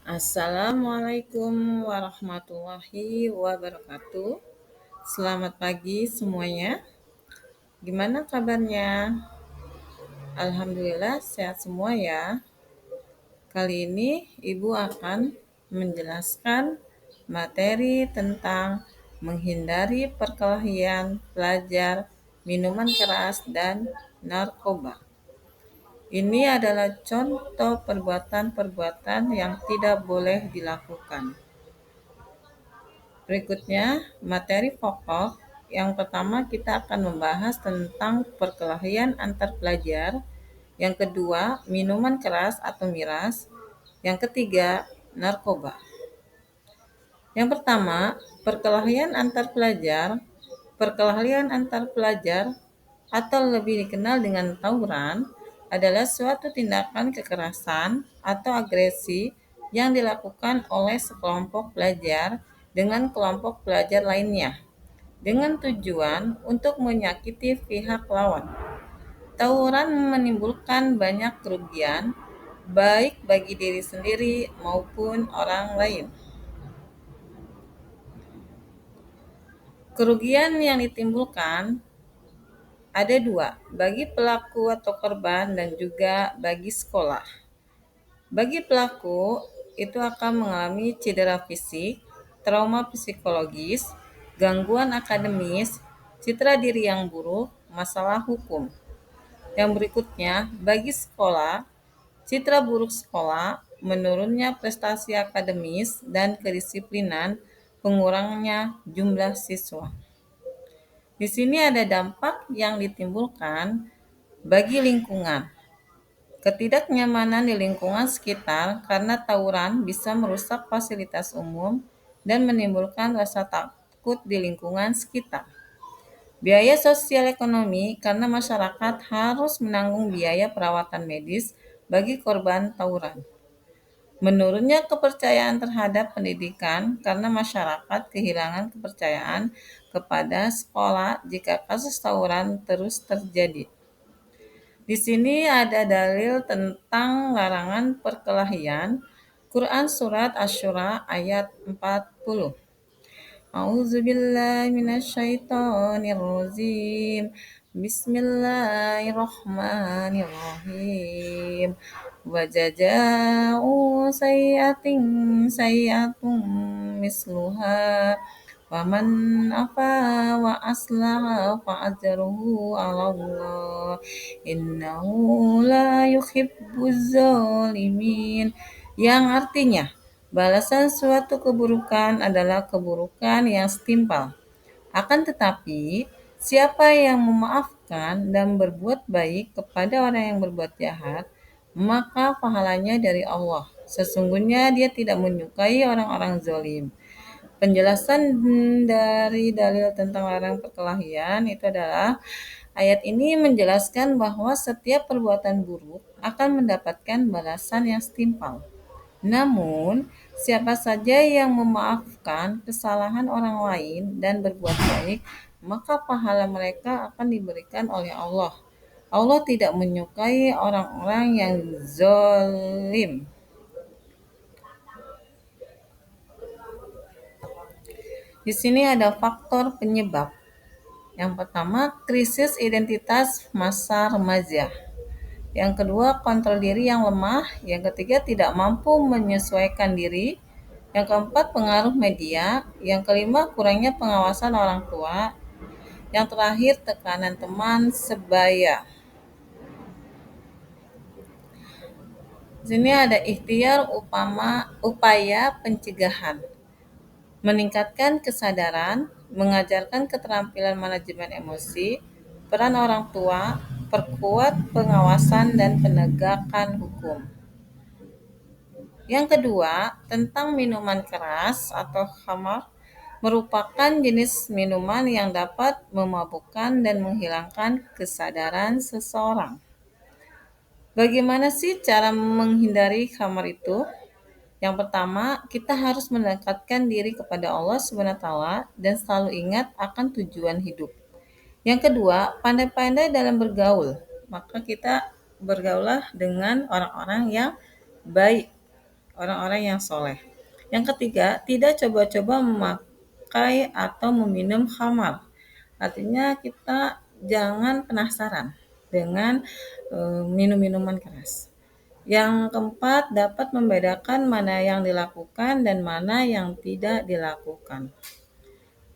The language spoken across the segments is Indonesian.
Assalamualaikum warahmatullahi wabarakatuh. Selamat pagi semuanya. Gimana kabarnya? Alhamdulillah sehat semua ya. Kali ini Ibu akan menjelaskan materi tentang menghindari perkelahian pelajar, minuman keras, dan narkoba. Ini adalah contoh perbuatan-perbuatan yang tidak boleh dilakukan. Berikutnya, materi pokok. Yang pertama kita akan membahas tentang perkelahian antar pelajar. Yang kedua, minuman keras atau miras. Yang ketiga, narkoba. Yang pertama, perkelahian antar pelajar. Perkelahian antar pelajar atau lebih dikenal dengan tawuran adalah suatu tindakan kekerasan atau agresi yang dilakukan oleh sekelompok pelajar dengan kelompok pelajar lainnya dengan tujuan untuk menyakiti pihak lawan. Tawuran menimbulkan banyak kerugian baik bagi diri sendiri maupun orang lain. Kerugian yang ditimbulkan ada dua, bagi pelaku atau korban dan juga bagi sekolah. Bagi pelaku, itu akan mengalami cedera fisik, trauma psikologis, gangguan akademis, citra diri yang buruk, masalah hukum. Yang berikutnya, bagi sekolah, citra buruk sekolah, menurunnya prestasi akademis dan kedisiplinan, pengurangnya jumlah siswa. Di sini ada dampak yang ditimbulkan bagi lingkungan. Ketidaknyamanan di lingkungan sekitar karena tawuran bisa merusak fasilitas umum dan menimbulkan rasa takut di lingkungan sekitar. Biaya sosial ekonomi karena masyarakat harus menanggung biaya perawatan medis bagi korban tawuran. Menurunnya kepercayaan terhadap pendidikan karena masyarakat kehilangan kepercayaan kepada sekolah jika kasus tawuran terus terjadi. Di sini ada dalil tentang larangan perkelahian. Quran Surat Asy-Syura ayat 40. A'udzubillahi minasyaitonirrajim. Bismillahirrahmanirrahim. Wa jaza'u sayyi'atin misluha. Waman afa wa aslaha fa ajruhu 'ala Allah. Innahu la yuhibbuz zalimin. Yang artinya, balasan suatu keburukan adalah keburukan yang setimpal. Akan tetapi, siapa yang memaafkan dan berbuat baik kepada orang yang berbuat jahat, maka pahalanya dari Allah. Sesungguhnya dia tidak menyukai orang-orang zalim. Penjelasan dari dalil tentang larangan perkelahian itu adalah ayat ini menjelaskan bahwa setiap perbuatan buruk akan mendapatkan balasan yang setimpal. Namun, siapa saja yang memaafkan kesalahan orang lain dan berbuat baik, maka pahala mereka akan diberikan oleh Allah. Allah tidak menyukai orang-orang yang zalim. Di sini ada faktor penyebab. Yang pertama, krisis identitas masa remaja. Yang kedua, kontrol diri yang lemah. Yang ketiga, tidak mampu menyesuaikan diri. Yang keempat, pengaruh media. Yang kelima, kurangnya pengawasan orang tua. Yang terakhir, tekanan teman sebaya. Di sini ada ikhtiar upaya pencegahan. Meningkatkan kesadaran, mengajarkan keterampilan manajemen emosi, peran orang tua, perkuat pengawasan dan penegakan hukum. Yang kedua, tentang minuman keras atau khamar, merupakan jenis minuman yang dapat memabukkan dan menghilangkan kesadaran seseorang. Bagaimana sih cara menghindari khamar itu? Yang pertama, kita harus mendekatkan diri kepada Allah SWT dan selalu ingat akan tujuan hidup. Yang kedua, pandai-pandai dalam bergaul. Maka kita bergaulah dengan orang-orang yang baik. orang-orang yang soleh. Yang ketiga, tidak coba-coba memakai atau meminum khamar. Artinya kita jangan penasaran dengan minum minuman keras. Yang keempat, dapat membedakan mana yang dilakukan dan mana yang tidak dilakukan.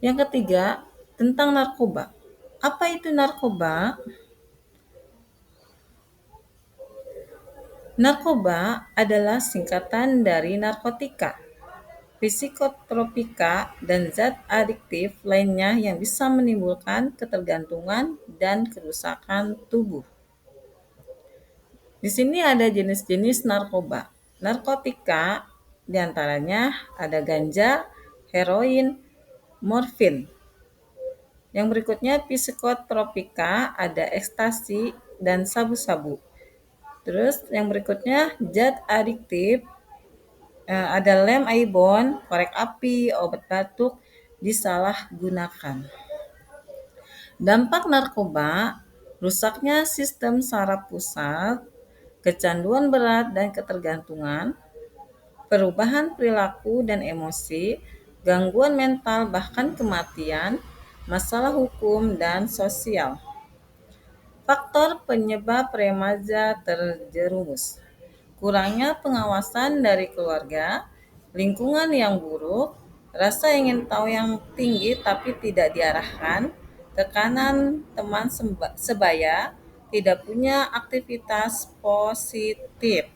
Yang ketiga, tentang narkoba. Apa itu narkoba? Narkoba adalah singkatan dari narkotika, psikotropika, dan zat adiktif lainnya yang bisa menimbulkan ketergantungan dan kerusakan tubuh. Di sini ada jenis-jenis narkoba. Narkotika diantaranya ada ganja, heroin, morfin. Yang berikutnya psikotropika ada ekstasi dan sabu-sabu. Terus yang berikutnya zat adiktif ada lem aibon, korek api, obat batuk disalahgunakan. Dampak narkoba, rusaknya sistem saraf pusat, kecanduan berat dan ketergantungan, perubahan perilaku dan emosi, gangguan mental bahkan kematian, masalah hukum dan sosial. Faktor penyebab remaja terjerumus. Kurangnya pengawasan dari keluarga, lingkungan yang buruk, rasa ingin tahu yang tinggi tapi tidak diarahkan, tekanan teman sebaya, tidak punya aktivitas positif.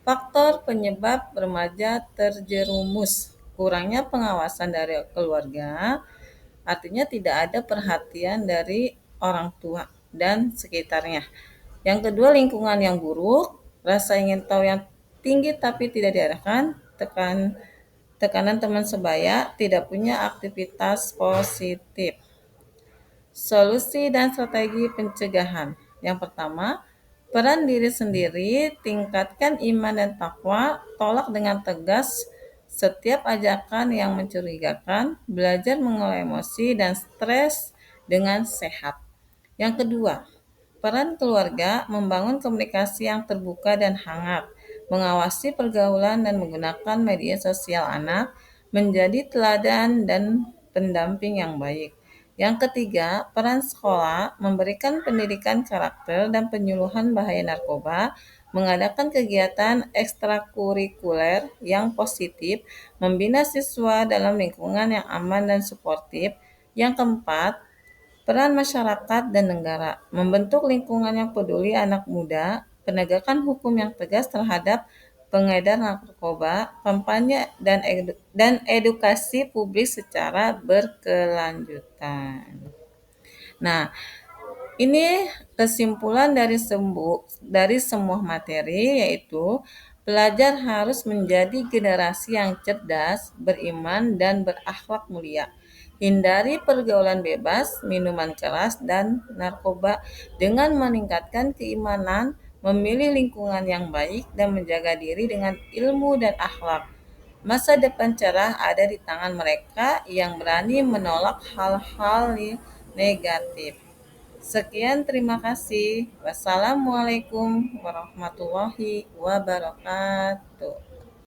Faktor penyebab remaja terjerumus. Kurangnya pengawasan dari keluarga, artinya tidak ada perhatian dari orang tua dan sekitarnya. Yang kedua, lingkungan yang buruk, rasa ingin tahu yang tinggi tapi tidak diarahkan, tekanan teman sebaya, tidak punya aktivitas positif. Solusi dan strategi pencegahan. Yang pertama, peran diri sendiri, tingkatkan iman dan takwa, tolak dengan tegas setiap ajakan yang mencurigakan, belajar mengelola emosi dan stres dengan sehat. Yang kedua, peran keluarga membangun komunikasi yang terbuka dan hangat, mengawasi pergaulan dan menggunakan media sosial anak, menjadi teladan dan pendamping yang baik. Yang ketiga, peran sekolah memberikan pendidikan karakter dan penyuluhan bahaya narkoba, mengadakan kegiatan ekstrakurikuler yang positif, membina siswa dalam lingkungan yang aman dan suportif. Yang keempat, peran masyarakat dan negara membentuk lingkungan yang peduli anak muda, penegakan hukum yang tegas terhadap pengedar narkoba, kampanye dan edukasi publik secara berkelanjutan. Nah, ini kesimpulan dari semua materi, yaitu pelajar harus menjadi generasi yang cerdas, beriman, dan berakhlak mulia. Hindari pergaulan bebas, minuman keras, dan narkoba dengan meningkatkan keimanan, memilih lingkungan yang baik, dan menjaga diri dengan ilmu dan akhlak. Masa depan cerah ada di tangan mereka yang berani menolak hal-hal negatif. Sekian, terima kasih. Wassalamualaikum warahmatullahi wabarakatuh.